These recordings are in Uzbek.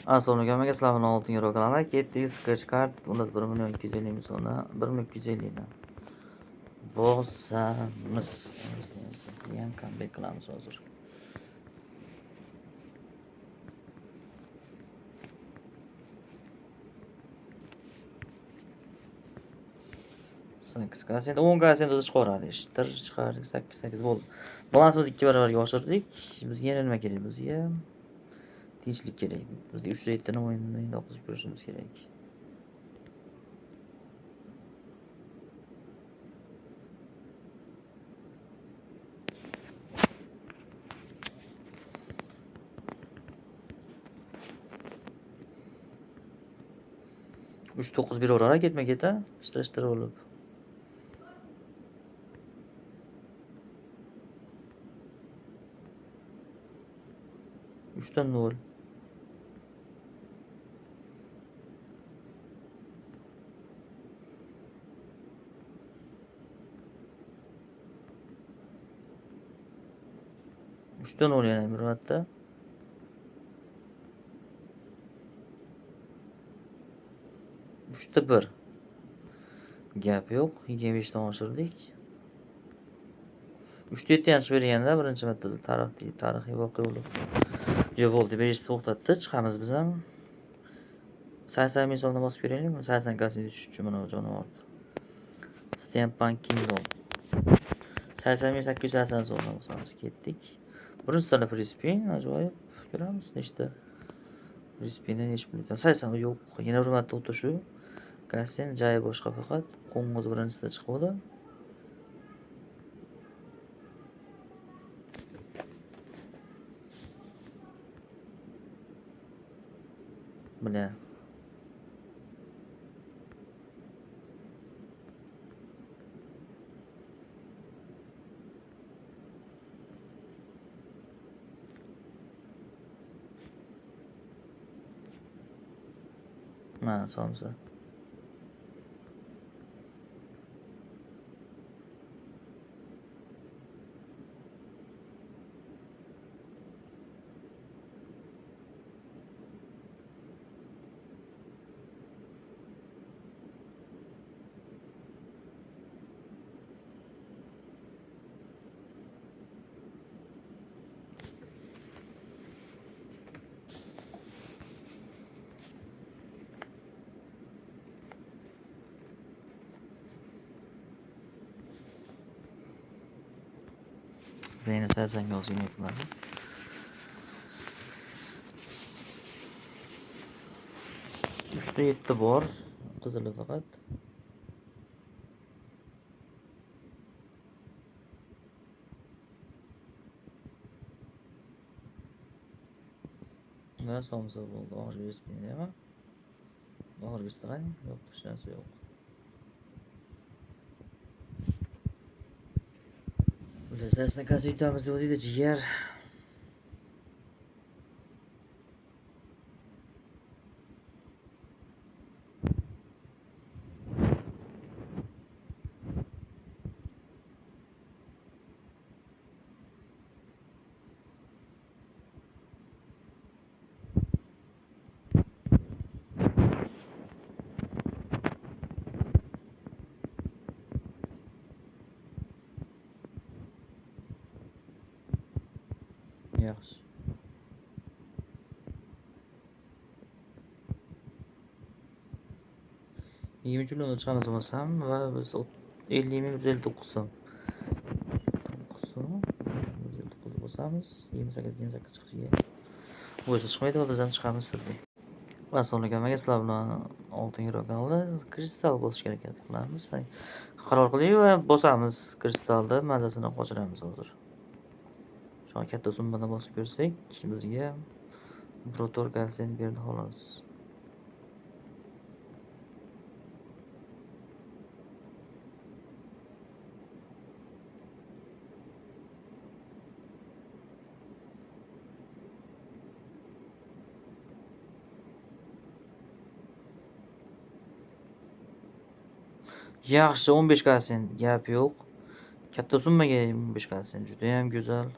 Assalomu alaykum. Sizlar bilan 6 euro kanalga ketdik. Scratch card. Unda 1.250 ming so'mdan 1.250 dan bosamiz. Yan comeback qilamiz hozir. Sakkiz kasent, 10 kasent o'zi chiqaradi. Chiqardik 8 bo'ldi. Balansimizni 2 barobarga oshirdik. Bizga yana nima kerak? Bizga tinchlik kerak. Bizga 3 reytdan o'yinni o'qib ko'rishimiz kerak. Uch 9 beraverar ketma-keta, ishtirashtirib olib. Uchdan 0. Uchdan 0 yana bir marta. Uchta 1. Gap yo'q. 25 dan oshirdik. 3 7 yaxshi berganda birinchi marta tarixiy voqea bo'lib. Yo'q bo'ldi, berishni to'xtatdi. Chiqamiz biz ham. 80 ming so'mdan bosib beraylikmi? 80 kasini tushib mana jonivor. Steampunk Kingdom. 80 ming 880 so'mdan bosamiz. Ketdik. Birinchi sala free spin, ajoyib. Ko'ramiz nechta. Free spindan hech bir 80 yo'q. Yana bir marta o'ta shu. Kasen joyi boshqa faqat. Qo'ng'iz birinchisida chiqdi. Mana mana somsa. Yine 80 olsun yapmadı. Üçte 7 bor. Qizili faqat. Va somsa bo'ldi. Og'ir berishgan nima? Og'ir berishgan yo'q, hech narsa yo'q. Esasında gaz yutamiz deb deydi jigar. Yaxshi. Yirmi jumladan chiqamiz bo'lsam va biz 50 ming 159 so'm. 159 bosamiz. 28 chiqishiga. Bu esa chiqmaydi, bizdan chiqamiz turdi. Assalomu alaykum. Sizlar bilan 6 euro kanalda kristal bosish kerak edi. Qilamiz. Qaror qildik va bosamiz kristalda mazasini qochiramiz hozir. Şu an katta summadan bosib ko'rsak, bizga Protor Gasen berdi xolos. Yaxshi 15 Gasen gap yo'q. Katta summaga 15 Gasen juda ham go'zal.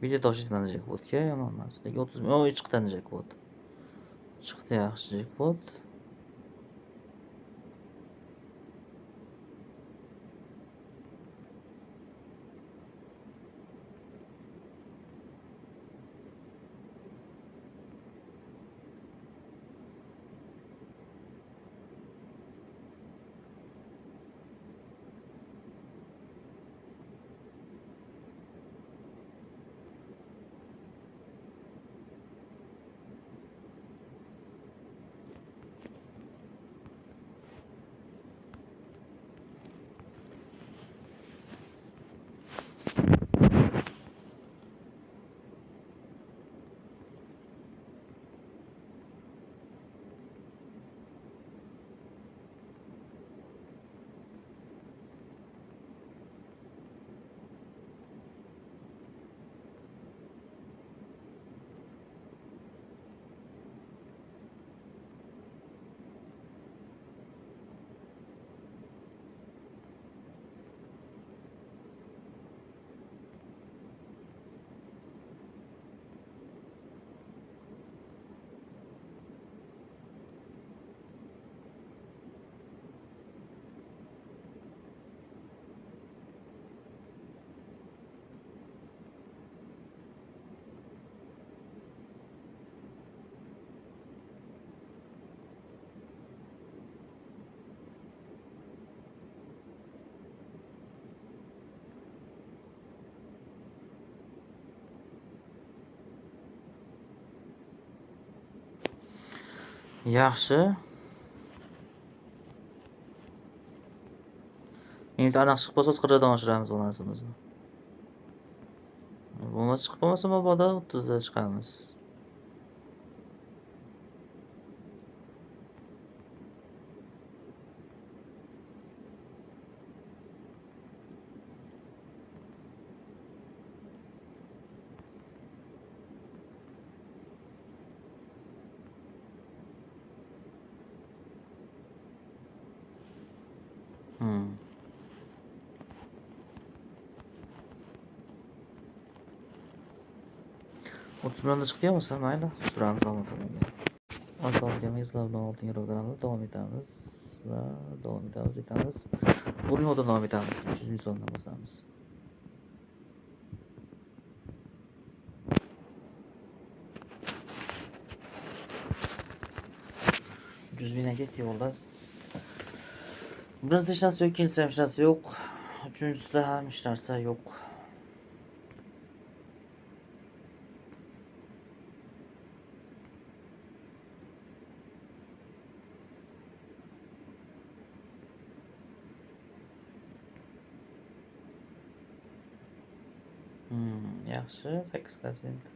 Video toshib mana jackpotga yomon emas. Lekin 30 ming chiqdi jackpot. Chiqdi yaxshi jackpot. Yaxshi. Endi aniq chiqib qolsa 40dan oshiramiz balanssimizni. Bo'lmasa chiqib qolmasa mabodo 30 da chiqamiz. Hmm. Otuz milyonda chiqdi bo'lsa mayli, suramiz olmatamanga. Assalomu alaykum, oltin euro kanalida davom etamiz va davom etamiz. Bugun ham davom etamiz. 300 ming so'mdan bosamiz. 100 mingdan ketdi yo'ldas. Birinchisi hech narsa yo'q, ikkinchisi ham hech narsa yo'q. Uchinchisida ham hech narsa yo'q. Yaxshi, 8%.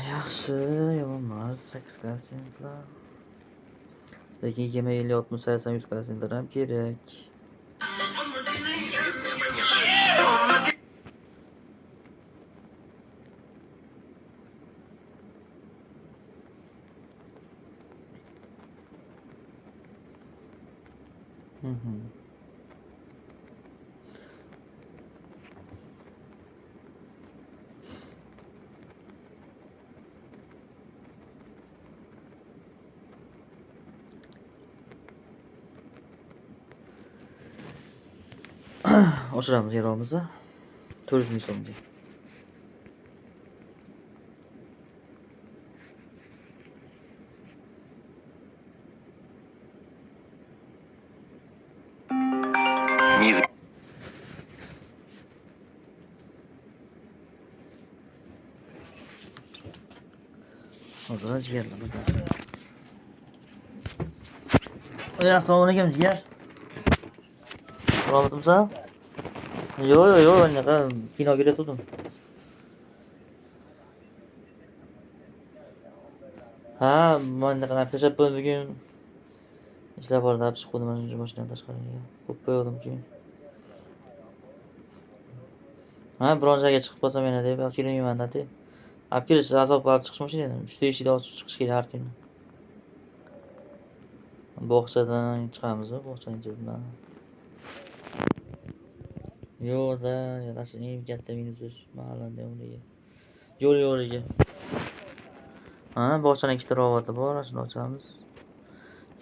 Yaxshi, yomon emas, 8%lar. Lekin 20, 50, 60, 80, 100% ham kerak. Oshiramiz yeromizni 400 ming so'mga. Hozir jigarlar burada. Assalomu alaykum jigar. Salomatimsan? Yo'q, anaqa kinoga ketdim. Ha, menda qanday tashabbus bugun ishlab borib chiqib qo'ydim mana shu mashinadan tashqariga. Qo'yib qo'ygandim-ki. Ha, biron joyga chiqib qolsam yana deb olib kelmayman-da. Olib kelish azob olib chiqish mashinani. 3 ta eshikni ochib chiqish kerak har kuni. Bog'chadan chiqamiz, bog'chaning ichidan. Yo'q-da, yo'lash eng katta minus mahallada yo'liga. Yo'liga. Ha, bog'chaning ikkita darvozasi bor, shuni ochamiz.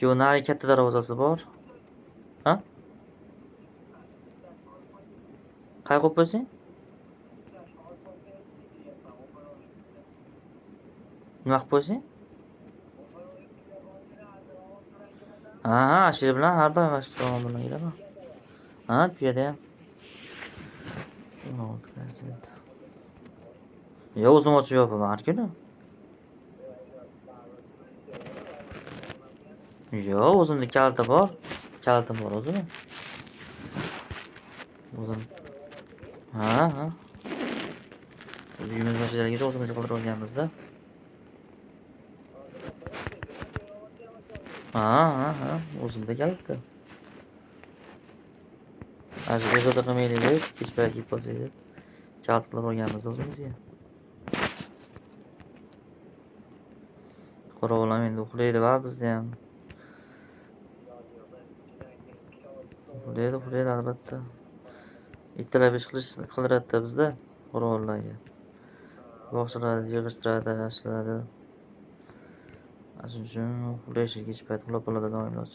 Yo'q, nari katta darvozasi bor. Ha? Qay qo'yib qo'ysang? Nima qilib qo'ysang? Ha, ashir bilan har doim ashir bilan yuraman. Ha, bu yerda ham. Yo'q, o'zim ochib yopaman har kuni. Yo'q, o'zimda kaliti bor. Kalitim bor o'zimda. O'zim. Ha. Uyimiz mashinalariga o'zimiz qildirib olganmiz-da. Ha. O'zimda kaliti. Hozir bezovta qilmaylik deb, kech payt yeb qolsak deb kalit qilib olganmiz o'zimizga. Qo'rg'onlar endi uxlaydi va bizda ham. Uxlaydi albatta. Ertalab ish qildiradi bizda qo'rg'onlarga. Bog'chalarni yig'ishtiradi, ashiradi. Shuning uchun uxlayshi kech payt uxlab qoladi doimlar.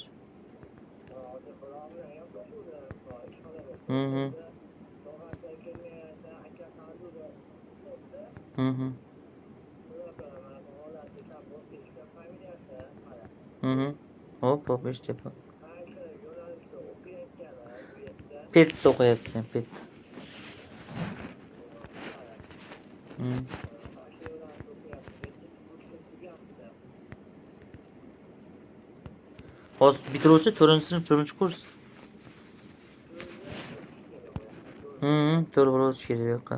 Hop, eshityapman. Petda o'qiyapti, pet. Hozir bitiruvchi 4-sinf 4-kurs. 4 bor o'tish kerak yo'qqa.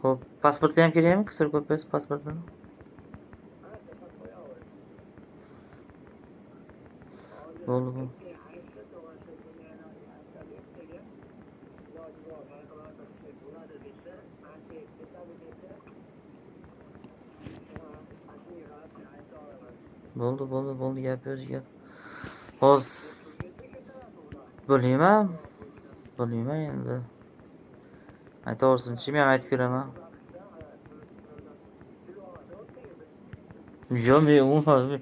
Hop, pasportni ham kerakmi? Qisir ko'paysa pasportni. Bo'ldi. Bo'ldi, gap yo'q. Hozir bilmayman endi. Aytaversin-chi, men aytib beraman. Yo'q, men umuman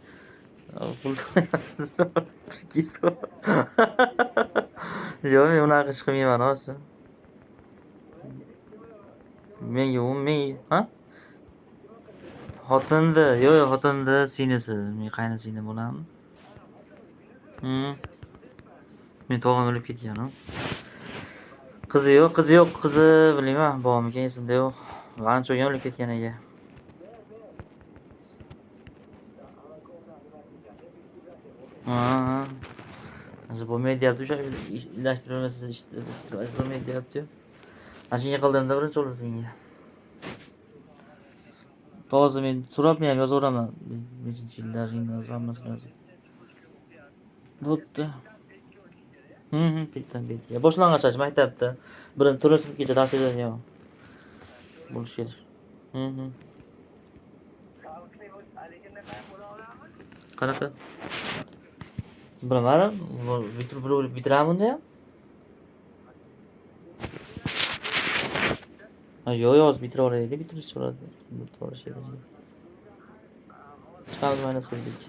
Yo'q, men unaqa ish qilmayman hozir. Men ha? Xotinni singlisi, men qaynasinglim bo'laman. Men tog'am o'lib ketgan-ku. Qizi yo'q, bilmayman, bormikan esimda yo'q. Ancha o'lib ketgan ekan. Hozir bo'lmaydi deyapti, o'sha ilashtirolmaysiz, ishtirasiz bo'lmaydi deyapti. Ana shunga qildimda birinchi o'lib senga. Hozir men so'rabman ham yozaveraman. Nechinchi yillaringni hammasini yozib. Bo'pti. Bitdan. Boshlang'ich maktabda. Birinchi 4-sinfgacha dars beradigan bo'lish kerak. Qanaqa? Bilmadim. Bitiraman bunda ham. Yo'q, bitiraveradi, bitirish so'radi. Bitiraverishadi. Chiqamiz mana so'rdik.